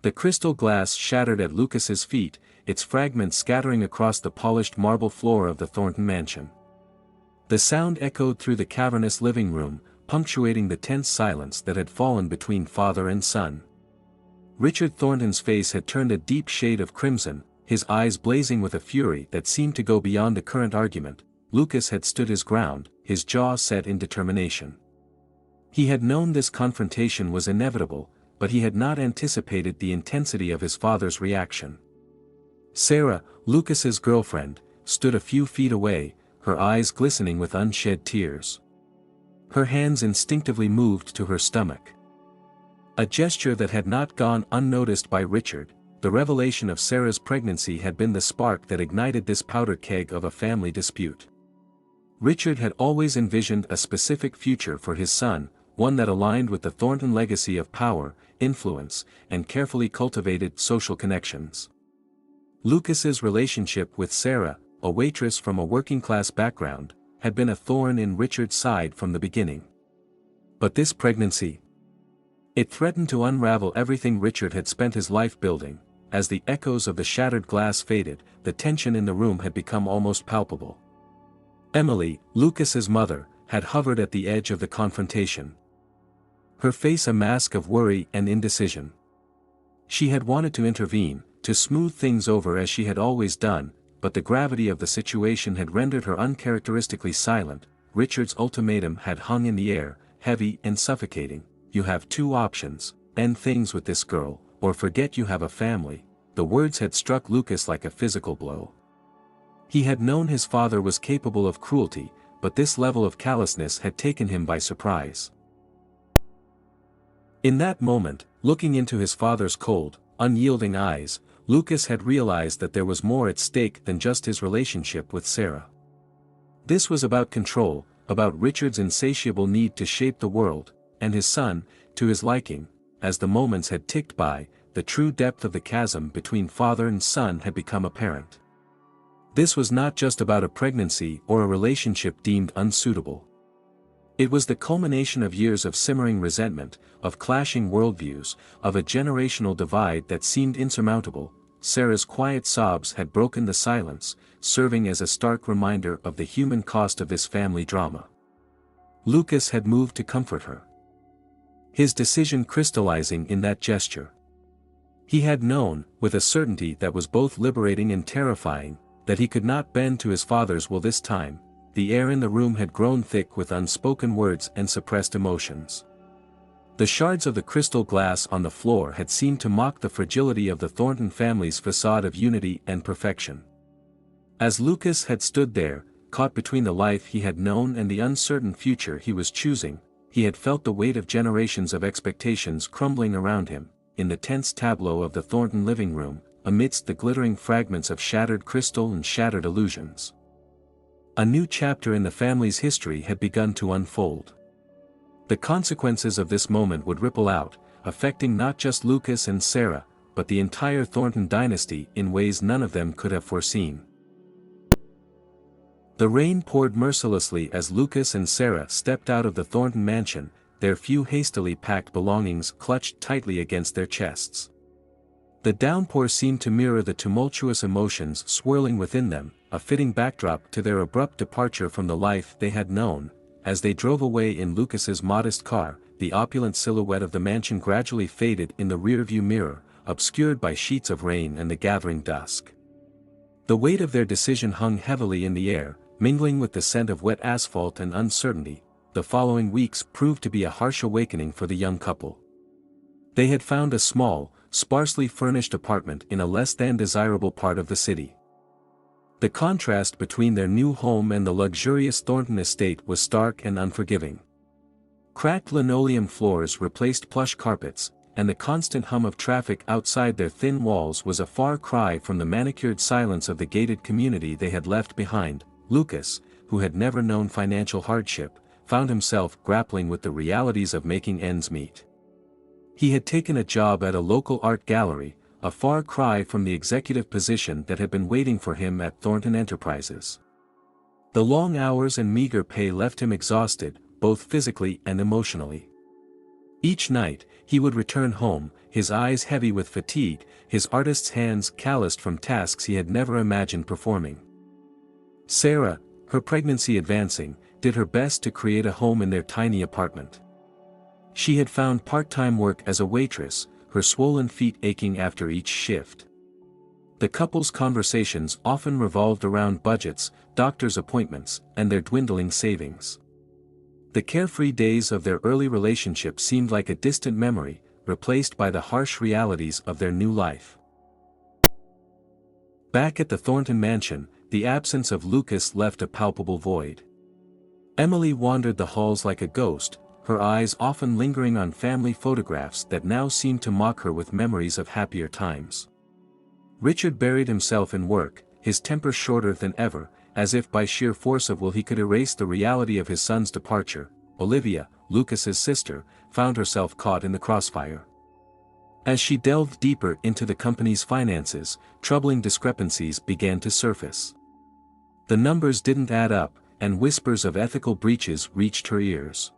The crystal glass shattered at Lucas's feet, its fragments scattering across the polished marble floor of the Thornton mansion. The sound echoed through the cavernous living room, punctuating the tense silence that had fallen between father and son. Richard Thornton's face had turned a deep shade of crimson, his eyes blazing with a fury that seemed to go beyond the current argument. Lucas had stood his ground, his jaw set in determination. He had known this confrontation was inevitable, but he had not anticipated the intensity of his father's reaction. Sarah, Lucas's girlfriend, stood a few feet away, her eyes glistening with unshed tears. Her hands instinctively moved to her stomach. A gesture that had not gone unnoticed by Richard. The revelation of Sarah's pregnancy had been the spark that ignited this powder keg of a family dispute. Richard had always envisioned a specific future for his son, one that aligned with the Thornton legacy of power, influence, and carefully cultivated social connections. Lucas's relationship with Sarah, a waitress from a working-class background, had been a thorn in Richard's side from the beginning. But this pregnancy, it threatened to unravel everything Richard had spent his life building. As the echoes of the shattered glass faded, the tension in the room had become almost palpable. Emily, Lucas's mother, had hovered at the edge of the confrontation. Her face a mask of worry and indecision. She had wanted to intervene, to smooth things over as she had always done, but the gravity of the situation had rendered her uncharacteristically silent. Richard's ultimatum had hung in the air, heavy and suffocating. You have two options: end things with this girl, or forget you have a family. The words had struck Lucas like a physical blow. He had known his father was capable of cruelty, but this level of callousness had taken him by surprise. In that moment, looking into his father's cold, unyielding eyes, Lucas had realized that there was more at stake than just his relationship with Sarah. This was about control, about Richard's insatiable need to shape the world, and his son, to his liking. As the moments had ticked by, the true depth of the chasm between father and son had become apparent. This was not just about a pregnancy or a relationship deemed unsuitable. It was the culmination of years of simmering resentment, of clashing worldviews, of a generational divide that seemed insurmountable. Sarah's quiet sobs had broken the silence, serving as a stark reminder of the human cost of this family drama. Lucas had moved to comfort her, his decision crystallizing in that gesture. He had known, with a certainty that was both liberating and terrifying, that he could not bend to his father's will this time. The air in the room had grown thick with unspoken words and suppressed emotions. The shards of the crystal glass on the floor had seemed to mock the fragility of the Thornton family's facade of unity and perfection. As Lucas had stood there, caught between the life he had known and the uncertain future he was choosing, he had felt the weight of generations of expectations crumbling around him. In the tense tableau of the Thornton living room, amidst the glittering fragments of shattered crystal and shattered illusions, a new chapter in the family's history had begun to unfold. The consequences of this moment would ripple out, affecting not just Lucas and Sarah, but the entire Thornton dynasty in ways none of them could have foreseen. The rain poured mercilessly as Lucas and Sarah stepped out of the Thornton mansion, their few hastily packed belongings clutched tightly against their chests. The downpour seemed to mirror the tumultuous emotions swirling within them, a fitting backdrop to their abrupt departure from the life they had known. As they drove away in Lucas's modest car, the opulent silhouette of the mansion gradually faded in the rearview mirror, obscured by sheets of rain and the gathering dusk. The weight of their decision hung heavily in the air, mingling with the scent of wet asphalt and uncertainty. The following weeks proved to be a harsh awakening for the young couple. They had found a small, sparsely furnished apartment in a less than desirable part of the city. The contrast between their new home and the luxurious Thornton estate was stark and unforgiving. Cracked linoleum floors replaced plush carpets, and the constant hum of traffic outside their thin walls was a far cry from the manicured silence of the gated community they had left behind. Lucas, who had never known financial hardship, found himself grappling with the realities of making ends meet. He had taken a job at a local art gallery, a far cry from the executive position that had been waiting for him at Thornton Enterprises. The long hours and meager pay left him exhausted, both physically and emotionally. Each night, He would return home, his eyes heavy with fatigue, his artist's hands calloused from tasks he had never imagined performing. Sarah, her pregnancy advancing, did her best to create a home in their tiny apartment. She had found part-time work as a waitress, her swollen feet aching after each shift. The couple's conversations often revolved around budgets, doctor's appointments, and their dwindling savings. The carefree days of their early relationship seemed like a distant memory, replaced by the harsh realities of their new life. Back at the Thornton mansion, the absence of Lucas left a palpable void. Emily wandered the halls like a ghost, her eyes often lingering on family photographs that now seemed to mock her with memories of happier times. Richard buried himself in work, his temper shorter than ever, as if by sheer force of will he could erase the reality of his son's departure. Olivia, Lucas's sister, found herself caught in the crossfire. As she delved deeper into the company's finances, troubling discrepancies began to surface. The numbers didn't add up, and whispers of ethical breaches reached her ears.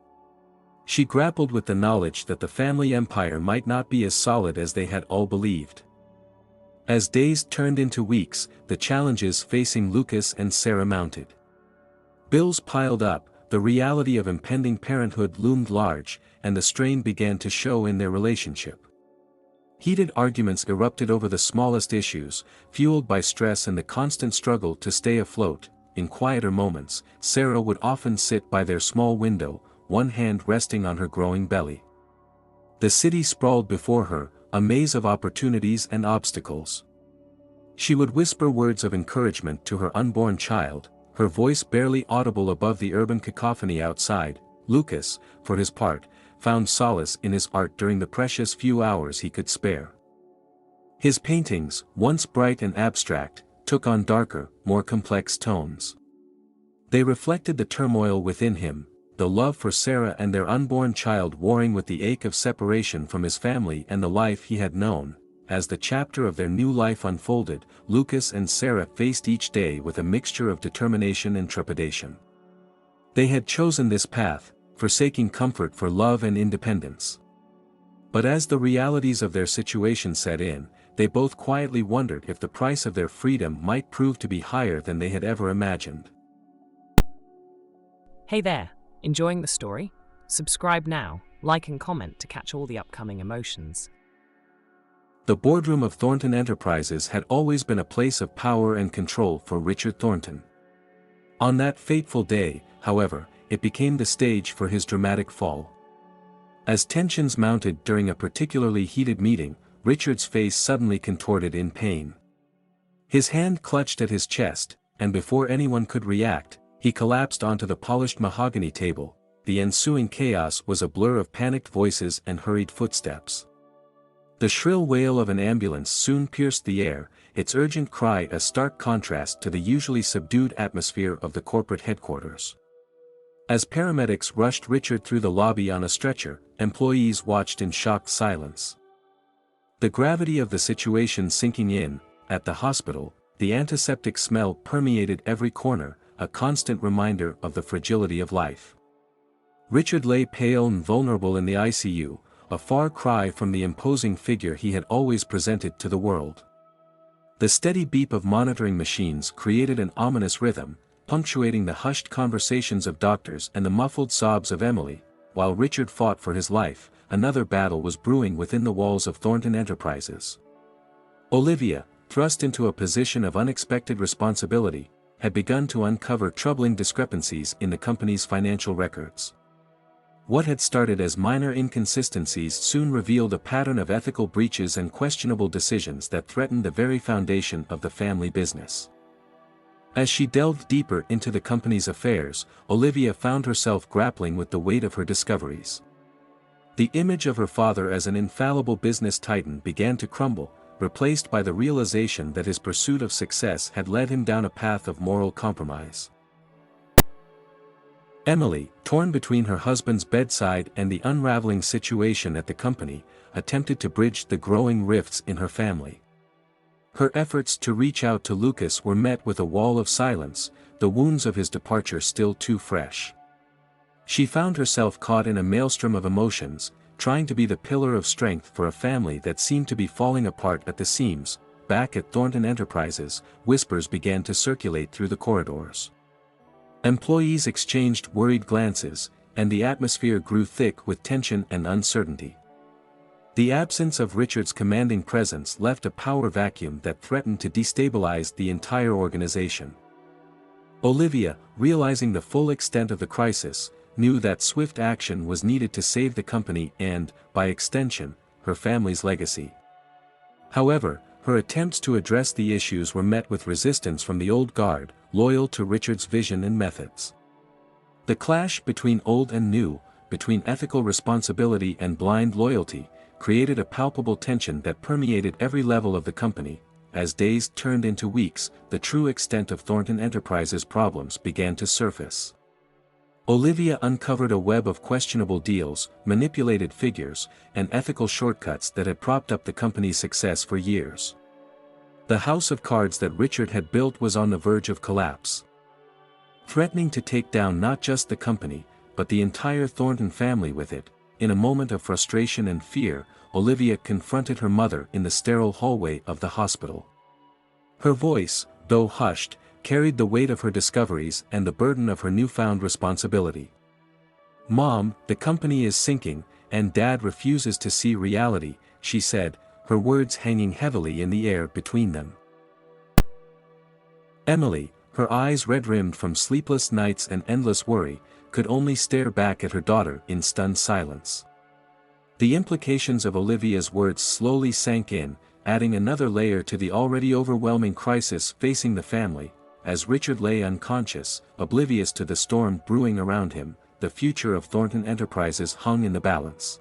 She grappled with the knowledge that the family empire might not be as solid as they had all believed. As days turned into weeks, the challenges facing Lucas and Sarah mounted. Bills piled up, the reality of impending parenthood loomed large, and the strain began to show in their relationship. Heated arguments erupted over the smallest issues, fueled by stress and the constant struggle to stay afloat. In quieter moments, Sarah would often sit by their small window, one hand resting on her growing belly. The city sprawled before her, a maze of opportunities and obstacles. She would whisper words of encouragement to her unborn child, her voice barely audible above the urban cacophony outside. Lucas, for his part, found solace in his art during the precious few hours he could spare. His paintings, once bright and abstract, took on darker, more complex tones. They reflected the turmoil within him, the love for Sarah and their unborn child warring with the ache of separation from his family and the life he had known. As the chapter of their new life unfolded, Lucas and Sarah faced each day with a mixture of determination and trepidation. They had chosen this path, forsaking comfort for love and independence. But as the realities of their situation set in, they both quietly wondered if the price of their freedom might prove to be higher than they had ever imagined. Hey there, enjoying the story? Subscribe now, like and comment to catch all the upcoming emotions. The boardroom of Thornton Enterprises had always been a place of power and control for Richard Thornton. On that fateful day, however, it became the stage for his dramatic fall. As tensions mounted during a particularly heated meeting, Richard's face suddenly contorted in pain. His hand clutched at his chest, and before anyone could react, he collapsed onto the polished mahogany table. The ensuing chaos was a blur of panicked voices and hurried footsteps. The shrill wail of an ambulance soon pierced the air, its urgent cry a stark contrast to the usually subdued atmosphere of the corporate headquarters. As paramedics rushed Richard through the lobby on a stretcher, employees watched in shocked silence. The gravity of the situation sinking in. At the hospital, the antiseptic smell permeated every corner, a constant reminder of the fragility of life. Richard lay pale and vulnerable in the ICU, a far cry from the imposing figure he had always presented to the world. The steady beep of monitoring machines created an ominous rhythm, punctuating the hushed conversations of doctors and the muffled sobs of Emily. While Richard fought for his life, another battle was brewing within the walls of Thornton Enterprises. Olivia, thrust into a position of unexpected responsibility, had begun to uncover troubling discrepancies in the company's financial records. What had started as minor inconsistencies soon revealed a pattern of ethical breaches and questionable decisions that threatened the very foundation of the family business. As she delved deeper into the company's affairs, Olivia found herself grappling with the weight of her discoveries. The image of her father as an infallible business titan began to crumble, replaced by the realization that his pursuit of success had led him down a path of moral compromise. Emily, torn between her husband's bedside and the unraveling situation at the company, attempted to bridge the growing rifts in her family. Her efforts to reach out to Lucas were met with a wall of silence, the wounds of his departure still too fresh. She found herself caught in a maelstrom of emotions, trying to be the pillar of strength for a family that seemed to be falling apart at the seams. Back at Thornton Enterprises, whispers began to circulate through the corridors. Employees exchanged worried glances, and the atmosphere grew thick with tension and uncertainty. The absence of Richard's commanding presence left a power vacuum that threatened to destabilize the entire organization. Olivia, realizing the full extent of the crisis, knew that swift action was needed to save the company and, by extension, her family's legacy. However, her attempts to address the issues were met with resistance from the old guard, loyal to Richard's vision and methods. The clash between old and new, between ethical responsibility and blind loyalty, created a palpable tension that permeated every level of the company. As days turned into weeks, the true extent of Thornton Enterprises' problems began to surface. Olivia uncovered a web of questionable deals, manipulated figures, and ethical shortcuts that had propped up the company's success for years. The house of cards that Richard had built was on the verge of collapse. Threatening to take down not just the company, but the entire Thornton family with it, in a moment of frustration and fear, Olivia confronted her mother in the sterile hallway of the hospital. Her voice, though hushed, carried the weight of her discoveries and the burden of her newfound responsibility. "Mom, the company is sinking, and Dad refuses to see reality," she said, her words hanging heavily in the air between them. Emily, her eyes red-rimmed from sleepless nights and endless worry, could only stare back at her daughter in stunned silence. The implications of Olivia's words slowly sank in, adding another layer to the already overwhelming crisis facing the family. As Richard lay unconscious, oblivious to the storm brewing around him, the future of Thornton Enterprises hung in the balance.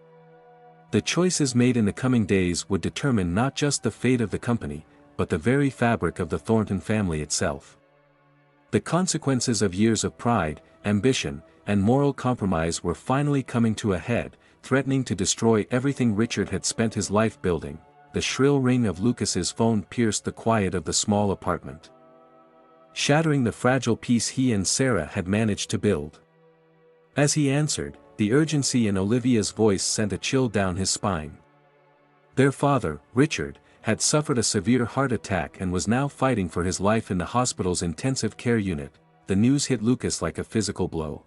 The choices made in the coming days would determine not just the fate of the company, but the very fabric of the Thornton family itself. The consequences of years of pride, ambition, and moral compromise were finally coming to a head, threatening to destroy everything Richard had spent his life building. The shrill ring of Lucas's phone pierced the quiet of the small apartment, shattering the fragile peace he and Sarah had managed to build. As he answered, the urgency in Olivia's voice sent a chill down his spine. Their father, Richard, had suffered a severe heart attack and was now fighting for his life in the hospital's intensive care unit. The news hit Lucas like a physical blow.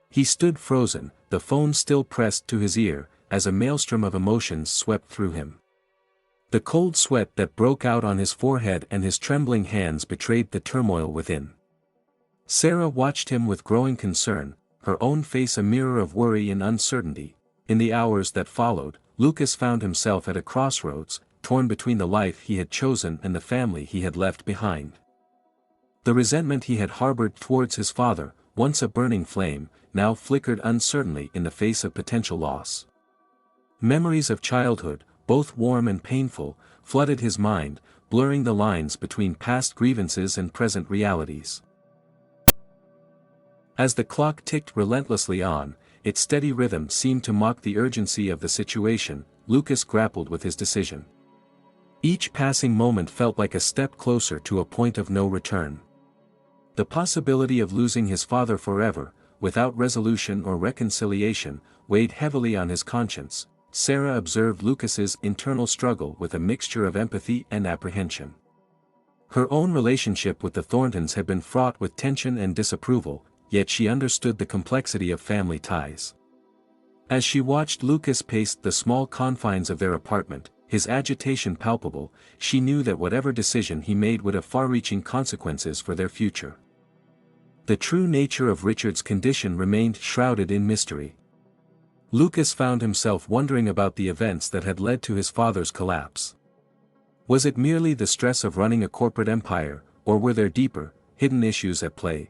He stood frozen, the phone still pressed to his ear, as a maelstrom of emotions swept through him. The cold sweat that broke out on his forehead and his trembling hands betrayed the turmoil within. Sarah watched him with growing concern, her own face a mirror of worry and uncertainty. In the hours that followed, Lucas found himself at a crossroads, torn between the life he had chosen and the family he had left behind. The resentment he had harbored towards his father, once a burning flame, now flickered uncertainly in the face of potential loss. Memories of childhood, both warm and painful, flooded his mind, blurring the lines between past grievances and present realities. As the clock ticked relentlessly on, its steady rhythm seemed to mock the urgency of the situation. Lucas grappled with his decision. Each passing moment felt like a step closer to a point of no return. The possibility of losing his father forever, without resolution or reconciliation, weighed heavily on his conscience. Sarah observed Lucas's internal struggle with a mixture of empathy and apprehension. Her own relationship with the Thorntons had been fraught with tension and disapproval, yet she understood the complexity of family ties. As she watched Lucas pace the small confines of their apartment, his agitation palpable, she knew that whatever decision he made would have far-reaching consequences for their future. The true nature of Richard's condition remained shrouded in mystery. Lucas found himself wondering about the events that had led to his father's collapse. Was it merely the stress of running a corporate empire, or were there deeper, hidden issues at play?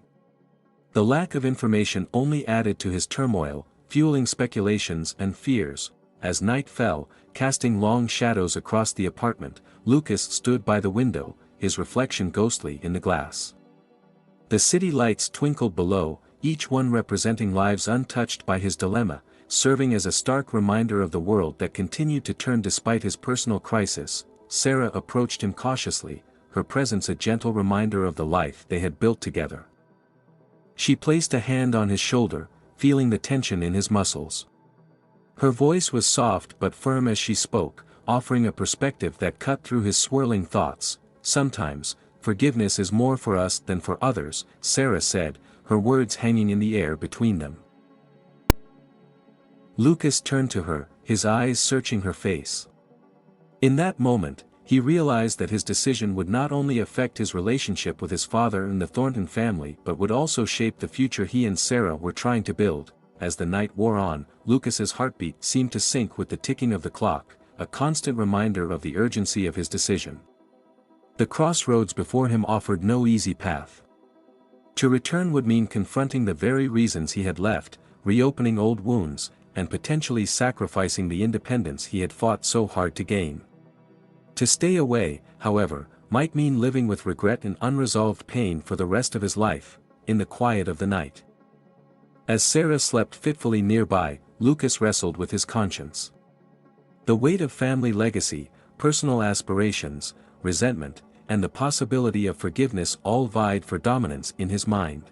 The lack of information only added to his turmoil, fueling speculations and fears. As night fell, casting long shadows across the apartment, Lucas stood by the window, his reflection ghostly in the glass. The city lights twinkled below, each one representing lives untouched by his dilemma, serving as a stark reminder of the world that continued to turn despite his personal crisis. Sarah approached him cautiously, her presence a gentle reminder of the life they had built together. She placed a hand on his shoulder, feeling the tension in his muscles. Her voice was soft but firm as she spoke, offering a perspective that cut through his swirling thoughts. "Sometimes, forgiveness is more for us than for others," Sarah said, her words hanging in the air between them. Lucas turned to her, his eyes searching her face. In that moment, he realized that his decision would not only affect his relationship with his father and the Thornton family but would also shape the future he and Sarah were trying to build. As the night wore on, Lucas's heartbeat seemed to sync with the ticking of the clock, a constant reminder of the urgency of his decision. The crossroads before him offered no easy path. To return would mean confronting the very reasons he had left, reopening old wounds, and potentially sacrificing the independence he had fought so hard to gain. To stay away, however, might mean living with regret and unresolved pain for the rest of his life, in the quiet of the night. As Sarah slept fitfully nearby, Lucas wrestled with his conscience. The weight of family legacy, personal aspirations, resentment, and the possibility of forgiveness all vied for dominance in his mind.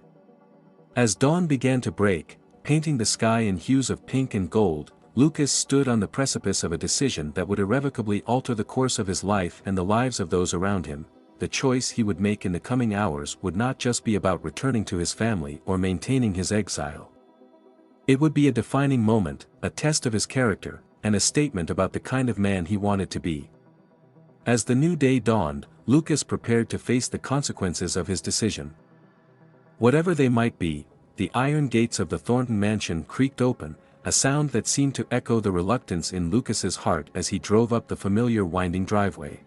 As dawn began to break, painting the sky in hues of pink and gold, Lucas stood on the precipice of a decision that would irrevocably alter the course of his life and the lives of those around him. The choice he would make in the coming hours would not just be about returning to his family or maintaining his exile. It would be a defining moment, a test of his character, and a statement about the kind of man he wanted to be. As the new day dawned, Lucas prepared to face the consequences of his decision. Whatever they might be, the iron gates of the Thornton mansion creaked open, a sound that seemed to echo the reluctance in Lucas's heart as he drove up the familiar winding driveway.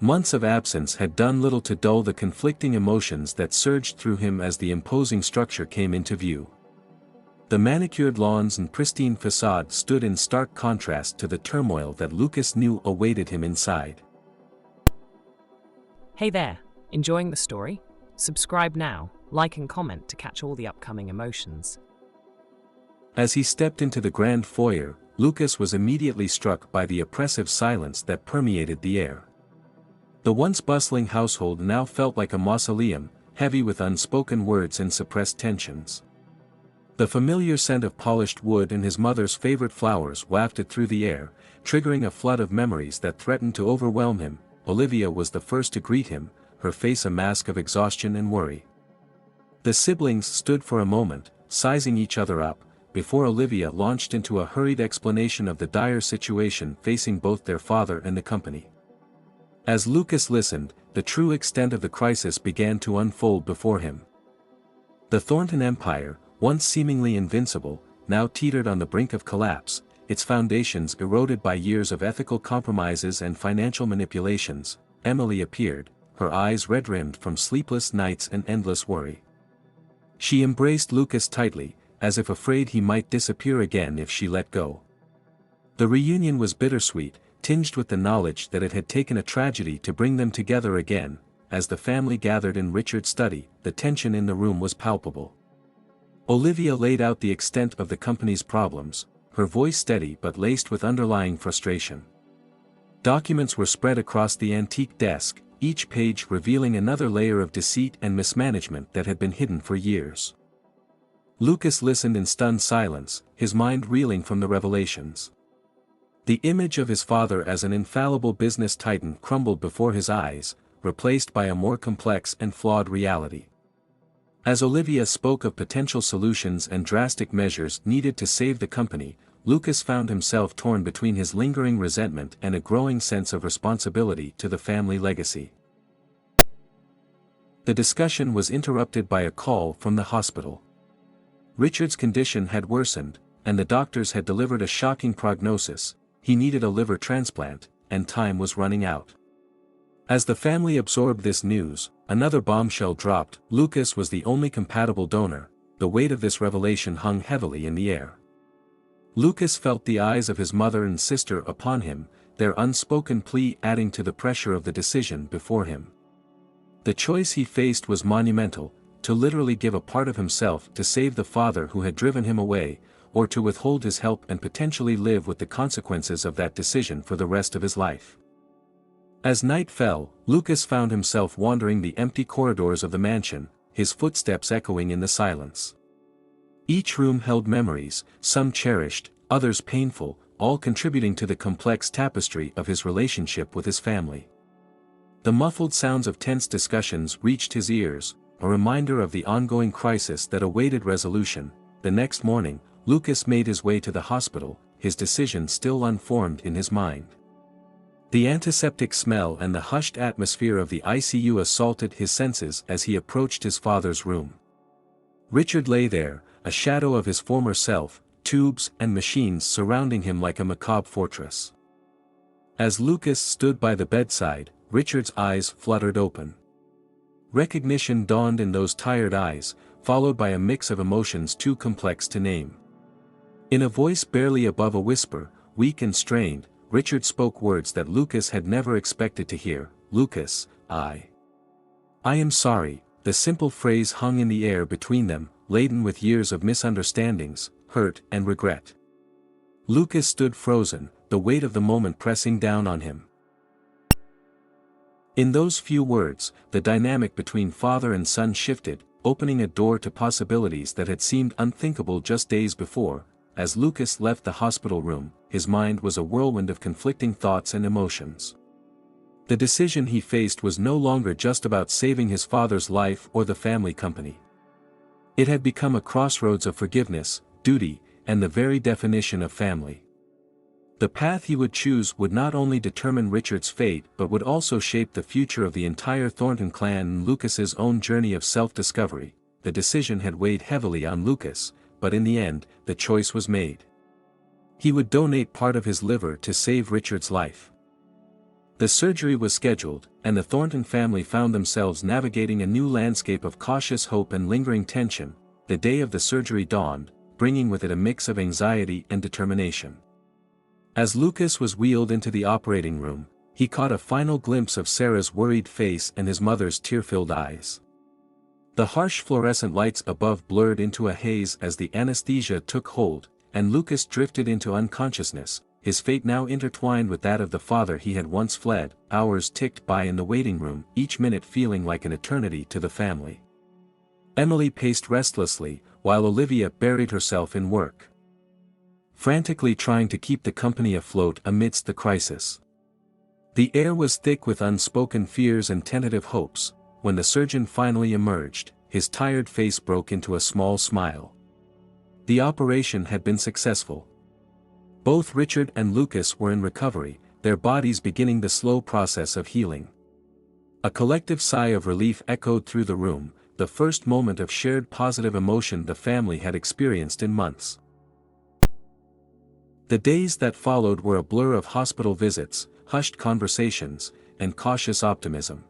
Months of absence had done little to dull the conflicting emotions that surged through him as the imposing structure came into view. The manicured lawns and pristine facade stood in stark contrast to the turmoil that Lucas knew awaited him inside. Hey there, enjoying the story? Subscribe now, like and comment to catch all the upcoming emotions. As he stepped into the grand foyer, Lucas was immediately struck by the oppressive silence that permeated the air. The once bustling household now felt like a mausoleum, heavy with unspoken words and suppressed tensions. The familiar scent of polished wood and his mother's favorite flowers wafted through the air, triggering a flood of memories that threatened to overwhelm him. Olivia was the first to greet him, her face a mask of exhaustion and worry. The siblings stood for a moment, sizing each other up, before Olivia launched into a hurried explanation of the dire situation facing both their father and the company. As Lucas listened, the true extent of the crisis began to unfold before him. The Thornton Empire, once seemingly invincible, now teetered on the brink of collapse, its foundations eroded by years of ethical compromises and financial manipulations. Emily appeared, her eyes red-rimmed from sleepless nights and endless worry. She embraced Lucas tightly, as if afraid he might disappear again if she let go. The reunion was bittersweet, tinged with the knowledge that it had taken a tragedy to bring them together again. As the family gathered in Richard's study, the tension in the room was palpable. Olivia laid out the extent of the company's problems, her voice steady but laced with underlying frustration. Documents were spread across the antique desk, each page revealing another layer of deceit and mismanagement that had been hidden for years. Lucas listened in stunned silence, his mind reeling from the revelations. The image of his father as an infallible business titan crumbled before his eyes, replaced by a more complex and flawed reality. As Olivia spoke of potential solutions and drastic measures needed to save the company, Lucas found himself torn between his lingering resentment and a growing sense of responsibility to the family legacy. The discussion was interrupted by a call from the hospital. Richard's condition had worsened, and the doctors had delivered a shocking prognosis. He needed a liver transplant, and time was running out. As the family absorbed this news, another bombshell dropped. Lucas was the only compatible donor. The weight of this revelation hung heavily in the air. Lucas felt the eyes of his mother and sister upon him, their unspoken plea adding to the pressure of the decision before him. The choice he faced was monumental: to literally give a part of himself to save the father who had driven him away, or to withhold his help and potentially live with the consequences of that decision for the rest of his life. As night fell, Lucas found himself wandering the empty corridors of the mansion, his footsteps echoing in the silence. Each room held memories, some cherished, others painful, all contributing to the complex tapestry of his relationship with his family. The muffled sounds of tense discussions reached his ears, a reminder of the ongoing crisis that awaited resolution. The next morning, Lucas made his way to the hospital, his decision still unformed in his mind. The antiseptic smell and the hushed atmosphere of the ICU assaulted his senses as he approached his father's room. Richard lay there, a shadow of his former self, tubes and machines surrounding him like a macabre fortress. As Lucas stood by the bedside, Richard's eyes fluttered open. Recognition dawned in those tired eyes, followed by a mix of emotions too complex to name. In a voice barely above a whisper, weak and strained, Richard spoke words that Lucas had never expected to hear. "Lucas, I am sorry." The simple phrase hung in the air between them, laden with years of misunderstandings, hurt and regret. Lucas stood frozen, the weight of the moment pressing down on him. In those few words, the dynamic between father and son shifted, opening a door to possibilities that had seemed unthinkable just days before. As Lucas left the hospital room, his mind was a whirlwind of conflicting thoughts and emotions. The decision he faced was no longer just about saving his father's life or the family company. It had become a crossroads of forgiveness, duty, and the very definition of family. The path he would choose would not only determine Richard's fate but would also shape the future of the entire Thornton clan and Lucas's own journey of self-discovery. The decision had weighed heavily on Lucas, but in the end, the choice was made. He would donate part of his liver to save Richard's life. The surgery was scheduled, and the Thornton family found themselves navigating a new landscape of cautious hope and lingering tension. The day of the surgery dawned, bringing with it a mix of anxiety and determination. As Lucas was wheeled into the operating room, he caught a final glimpse of Sarah's worried face and his mother's tear-filled eyes. The harsh fluorescent lights above blurred into a haze as the anesthesia took hold, and Lucas drifted into unconsciousness, his fate now intertwined with that of the father he had once fled. Hours ticked by in the waiting room, each minute feeling like an eternity to the family. Emily paced restlessly, while Olivia buried herself in work, frantically trying to keep the company afloat amidst the crisis. The air was thick with unspoken fears and tentative hopes. When the surgeon finally emerged, his tired face broke into a small smile. The operation had been successful. Both Richard and Lucas were in recovery, their bodies beginning the slow process of healing. A collective sigh of relief echoed through the room, the first moment of shared positive emotion the family had experienced in months. The days that followed were a blur of hospital visits, hushed conversations, and cautious optimism.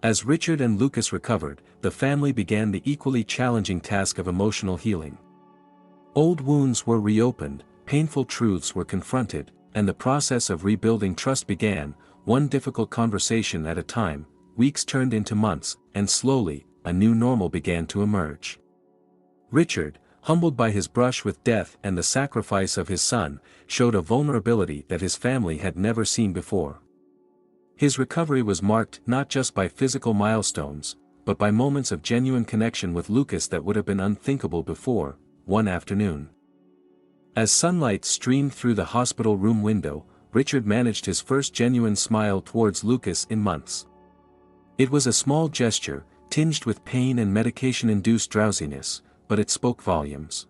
As Richard and Lucas recovered, the family began the equally challenging task of emotional healing. Old wounds were reopened, painful truths were confronted, and the process of rebuilding trust began, one difficult conversation at a time. Weeks turned into months, and slowly, a new normal began to emerge. Richard, humbled by his brush with death and the sacrifice of his son, showed a vulnerability that his family had never seen before. His recovery was marked not just by physical milestones, but by moments of genuine connection with Lucas that would have been unthinkable before. One afternoon, as sunlight streamed through the hospital room window, Richard managed his first genuine smile towards Lucas in months. It was a small gesture, tinged with pain and medication-induced drowsiness, but it spoke volumes.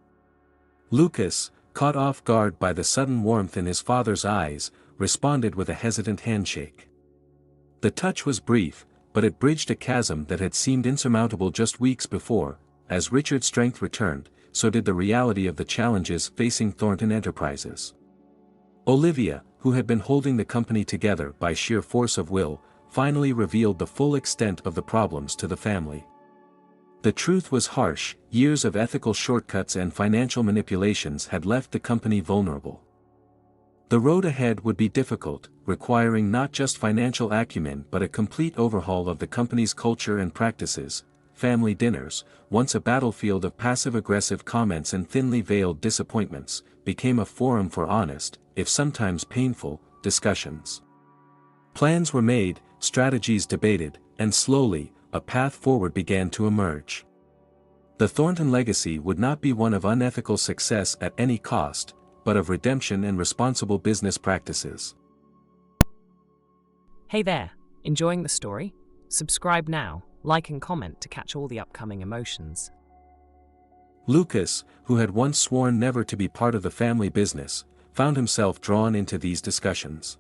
Lucas, caught off guard by the sudden warmth in his father's eyes, responded with a hesitant handshake. The touch was brief, but it bridged a chasm that had seemed insurmountable just weeks before. As Richard's strength returned, so did the reality of the challenges facing Thornton Enterprises. Olivia, who had been holding the company together by sheer force of will, finally revealed the full extent of the problems to the family. The truth was harsh. Years of ethical shortcuts and financial manipulations had left the company vulnerable. The road ahead would be difficult, requiring not just financial acumen but a complete overhaul of the company's culture and practices. Family dinners, once a battlefield of passive-aggressive comments and thinly veiled disappointments, became a forum for honest, if sometimes painful, discussions. Plans were made, strategies debated, and slowly, a path forward began to emerge. The Thornton legacy would not be one of unethical success at any cost. but of redemption and responsible business practices. Hey there, enjoying the story? Subscribe now, like and comment to catch all the upcoming emotions. Lucas, who had once sworn never to be part of the family business, found himself drawn into these discussions.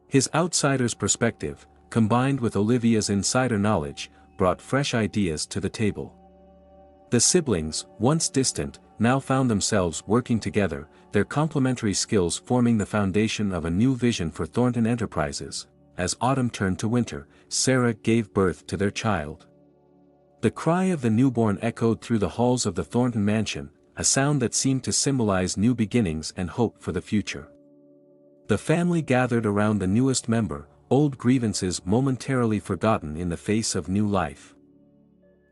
His outsider's perspective, combined with Olivia's insider knowledge, brought fresh ideas to the table. The siblings, once distant, now found themselves working together, their complementary skills forming the foundation of a new vision for Thornton Enterprises. As autumn turned to winter, Sarah gave birth to their child. The cry of the newborn echoed through the halls of the Thornton mansion, a sound that seemed to symbolize new beginnings and hope for the future. The family gathered around the newest member, old grievances momentarily forgotten in the face of new life.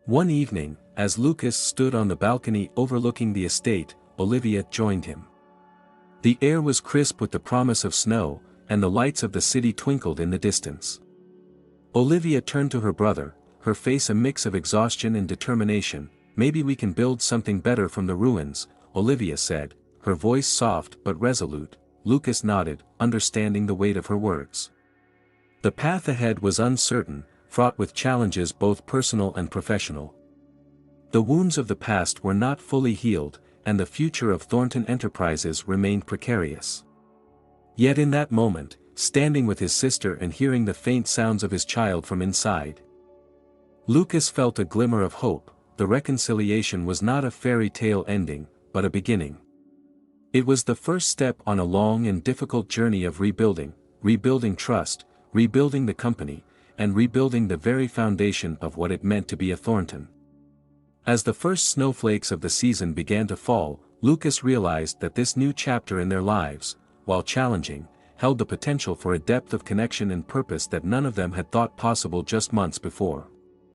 One evening, as Lucas stood on the balcony overlooking the estate, Olivia joined him. The air was crisp with the promise of snow, and the lights of the city twinkled in the distance. Olivia turned to her brother, her face a mix of exhaustion and determination. "Maybe we can build something better from the ruins," Olivia said, her voice soft but resolute. Lucas nodded, understanding the weight of her words. The path ahead was uncertain, fraught with challenges both personal and professional. The wounds of the past were not fully healed, and the future of Thornton Enterprises remained precarious. Yet in that moment, standing with his sister and hearing the faint sounds of his child from inside, Lucas felt a glimmer of hope. The reconciliation was not a fairy tale ending, but a beginning. It was the first step on a long and difficult journey of rebuilding trust, rebuilding the company, and rebuilding the very foundation of what it meant to be a Thornton. As the first snowflakes of the season began to fall, Lucas realized that this new chapter in their lives, while challenging, held the potential for a depth of connection and purpose that none of them had thought possible just months before.